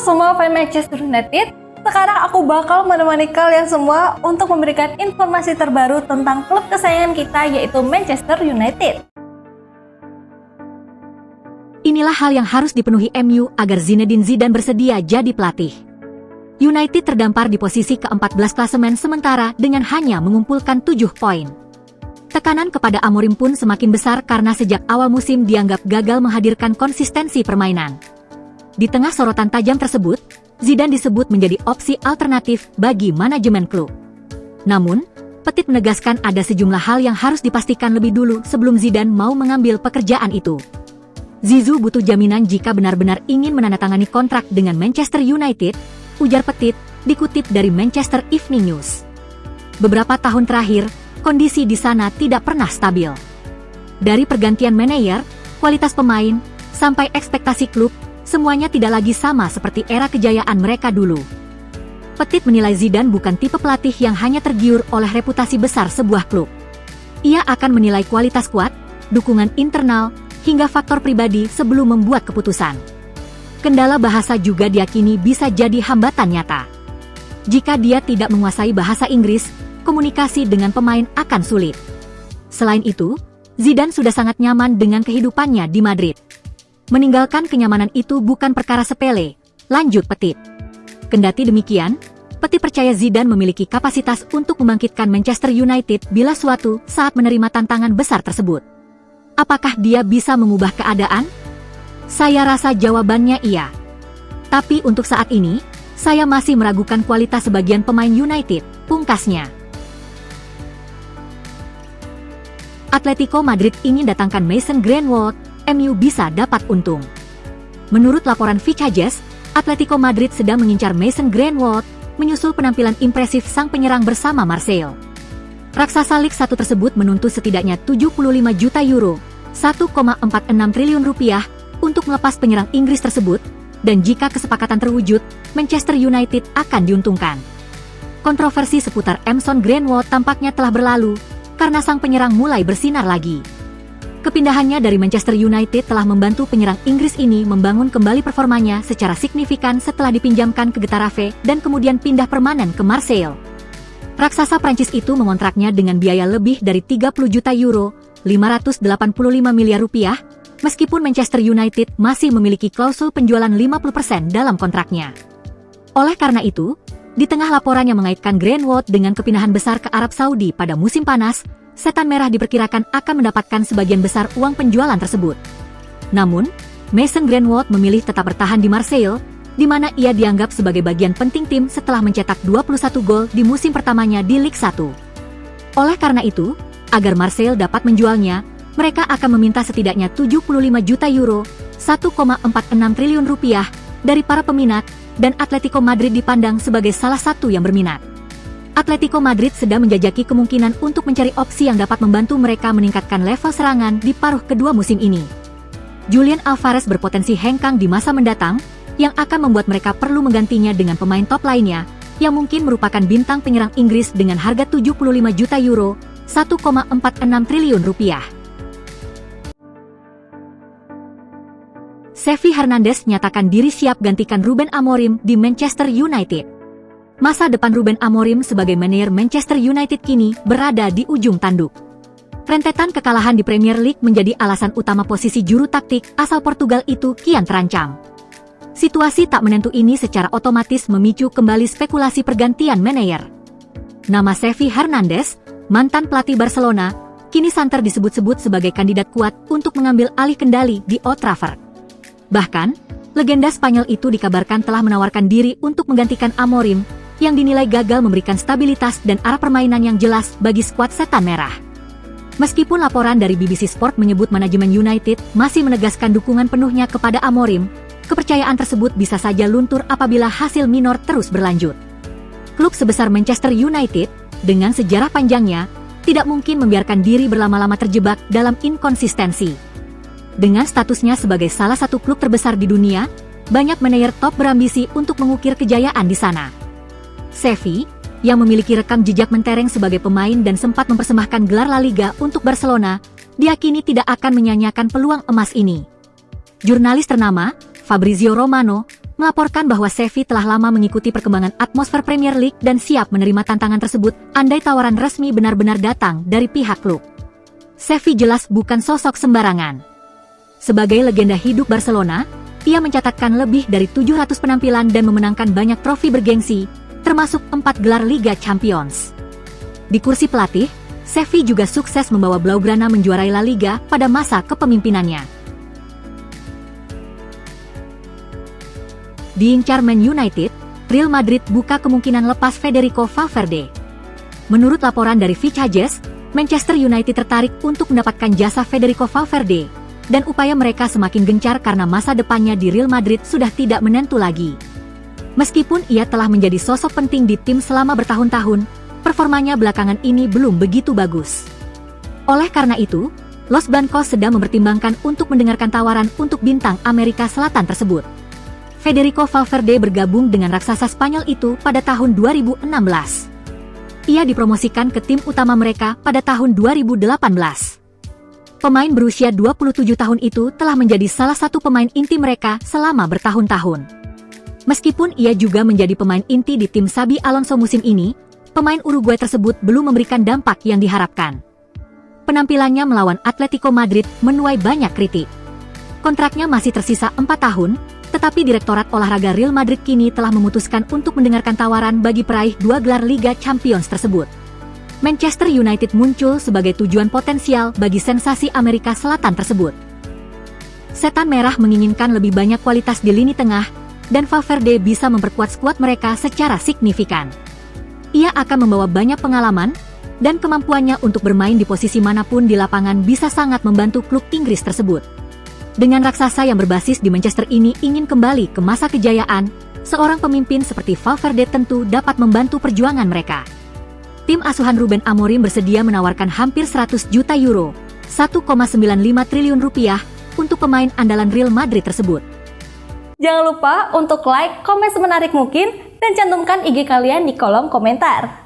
semua fans Manchester United, sekarang aku bakal menemani kalian semua untuk memberikan informasi terbaru tentang klub kesayangan kita yaitu Manchester United. Inilah hal yang harus dipenuhi MU agar Zinedine Zidane bersedia jadi pelatih. United terdampar di posisi ke-14 klasemen sementara dengan hanya mengumpulkan 7 poin. Tekanan kepada Amorim pun semakin besar karena sejak awal musim dianggap gagal menghadirkan konsistensi permainan. Di tengah sorotan tajam tersebut, Zidane disebut menjadi opsi alternatif bagi manajemen klub. Namun, Petit menegaskan ada sejumlah hal yang harus dipastikan lebih dulu sebelum Zidane mau mengambil pekerjaan itu. Zizou butuh jaminan jika benar-benar ingin menandatangani kontrak dengan Manchester United, ujar Petit, dikutip dari Manchester Evening News. Beberapa tahun terakhir, kondisi di sana tidak pernah stabil. Dari pergantian manajer, kualitas pemain, sampai ekspektasi klub, semuanya tidak lagi sama seperti era kejayaan mereka dulu. Petit menilai Zidane bukan tipe pelatih yang hanya tergiur oleh reputasi besar sebuah klub. Ia akan menilai kualitas skuad, dukungan internal, hingga faktor pribadi sebelum membuat keputusan. Kendala bahasa juga diyakini bisa jadi hambatan nyata. Jika dia tidak menguasai bahasa Inggris, komunikasi dengan pemain akan sulit. Selain itu, Zidane sudah sangat nyaman dengan kehidupannya di Madrid. Meninggalkan kenyamanan itu bukan perkara sepele, lanjut Petit. Kendati demikian, Petit percaya Zidane memiliki kapasitas untuk membangkitkan Manchester United bila suatu saat menerima tantangan besar tersebut. Apakah dia bisa mengubah keadaan? Saya rasa jawabannya iya. Tapi untuk saat ini, saya masih meragukan kualitas sebagian pemain United, pungkasnya. Atletico Madrid ingin datangkan Mason Greenwood, MU bisa dapat untung. Menurut laporan Fichajes, Atletico Madrid sedang mengincar Mason Greenwood, menyusul penampilan impresif sang penyerang bersama Marseille. Raksasa Liga 1 tersebut menuntut setidaknya 75 juta euro, 1,46 triliun rupiah, untuk melepas penyerang Inggris tersebut, dan jika kesepakatan terwujud, Manchester United akan diuntungkan. Kontroversi seputar Mason Greenwood tampaknya telah berlalu, karena sang penyerang mulai bersinar lagi. Kepindahannya dari Manchester United telah membantu penyerang Inggris ini membangun kembali performanya secara signifikan setelah dipinjamkan ke Getafe dan kemudian pindah permanen ke Marseille. Raksasa Prancis itu mengontraknya dengan biaya lebih dari 30 juta euro, 585 miliar rupiah, meskipun Manchester United masih memiliki klausul penjualan 50% dalam kontraknya. Oleh karena itu, di tengah laporan yang mengaitkan Greenwood dengan kepindahan besar ke Arab Saudi pada musim panas, Setan Merah diperkirakan akan mendapatkan sebagian besar uang penjualan tersebut. Namun, Mason Greenwood memilih tetap bertahan di Marseille, di mana ia dianggap sebagai bagian penting tim setelah mencetak 21 gol di musim pertamanya di Liga 1. Oleh karena itu, agar Marseille dapat menjualnya, mereka akan meminta setidaknya 75 juta euro, 1,46 triliun rupiah, dari para peminat, dan Atletico Madrid dipandang sebagai salah satu yang berminat. Atletico Madrid sedang menjajaki kemungkinan untuk mencari opsi yang dapat membantu mereka meningkatkan level serangan di paruh kedua musim ini. Julian Alvarez berpotensi hengkang di masa mendatang, yang akan membuat mereka perlu menggantinya dengan pemain top lainnya, yang mungkin merupakan bintang penyerang Inggris dengan harga 75 juta euro, 1,46 triliun rupiah. Xavi Hernandez nyatakan diri siap gantikan Ruben Amorim di Manchester United. Masa depan Ruben Amorim sebagai manajer Manchester United kini berada di ujung tanduk. Rentetan kekalahan di Premier League menjadi alasan utama posisi juru taktik asal Portugal itu kian terancam. Situasi tak menentu ini secara otomatis memicu kembali spekulasi pergantian manajer. Nama Xavi Hernandez, mantan pelatih Barcelona, kini santer disebut-sebut sebagai kandidat kuat untuk mengambil alih kendali di Old Trafford. Bahkan, legenda Spanyol itu dikabarkan telah menawarkan diri untuk menggantikan Amorim, yang dinilai gagal memberikan stabilitas dan arah permainan yang jelas bagi skuad Setan Merah. Meskipun laporan dari BBC Sport menyebut manajemen United masih menegaskan dukungan penuhnya kepada Amorim, kepercayaan tersebut bisa saja luntur apabila hasil minor terus berlanjut. Klub sebesar Manchester United, dengan sejarah panjangnya, tidak mungkin membiarkan diri berlama-lama terjebak dalam inkonsistensi. Dengan statusnya sebagai salah satu klub terbesar di dunia, banyak manajer top berambisi untuk mengukir kejayaan di sana. Xavi, yang memiliki rekam jejak mentereng sebagai pemain dan sempat mempersembahkan gelar La Liga untuk Barcelona, diyakini tidak akan menyanyiakan peluang emas ini. Jurnalis ternama, Fabrizio Romano, melaporkan bahwa Xavi telah lama mengikuti perkembangan atmosfer Premier League dan siap menerima tantangan tersebut andai tawaran resmi benar-benar datang dari pihak klub. Xavi jelas bukan sosok sembarangan. Sebagai legenda hidup Barcelona, ia mencatatkan lebih dari 700 penampilan dan memenangkan banyak trofi bergengsi, termasuk 4 gelar Liga Champions. Di kursi pelatih, Xavi juga sukses membawa Blaugrana menjuarai La Liga pada masa kepemimpinannya. Diincar Man United, Real Madrid buka kemungkinan lepas Federico Valverde. Menurut laporan dari Fichajes, Manchester United tertarik untuk mendapatkan jasa Federico Valverde, dan upaya mereka semakin gencar karena masa depannya di Real Madrid sudah tidak menentu lagi. Meskipun ia telah menjadi sosok penting di tim selama bertahun-tahun, performanya belakangan ini belum begitu bagus. Oleh karena itu, Los Blancos sedang mempertimbangkan untuk mendengarkan tawaran untuk bintang Amerika Selatan tersebut. Federico Valverde bergabung dengan raksasa Spanyol itu pada tahun 2016. Ia dipromosikan ke tim utama mereka pada tahun 2018. Pemain berusia 27 tahun itu telah menjadi salah satu pemain inti mereka selama bertahun-tahun. Meskipun ia juga menjadi pemain inti di tim Xabi Alonso musim ini, pemain Uruguay tersebut belum memberikan dampak yang diharapkan. Penampilannya melawan Atletico Madrid menuai banyak kritik. Kontraknya masih tersisa 4 tahun, tetapi Direktorat Olahraga Real Madrid kini telah memutuskan untuk mendengarkan tawaran bagi peraih 2 gelar Liga Champions tersebut. Manchester United muncul sebagai tujuan potensial bagi sensasi Amerika Selatan tersebut. Setan Merah menginginkan lebih banyak kualitas di lini tengah, dan Valverde bisa memperkuat skuad mereka secara signifikan. Ia akan membawa banyak pengalaman, dan kemampuannya untuk bermain di posisi manapun di lapangan bisa sangat membantu klub Inggris tersebut. Dengan raksasa yang berbasis di Manchester ini ingin kembali ke masa kejayaan, seorang pemimpin seperti Valverde tentu dapat membantu perjuangan mereka. Tim asuhan Ruben Amorim bersedia menawarkan hampir 100 juta euro, 1,95 triliun rupiah, untuk pemain andalan Real Madrid tersebut. Jangan lupa untuk like, komen semenarik mungkin, dan cantumkan IG kalian di kolom komentar.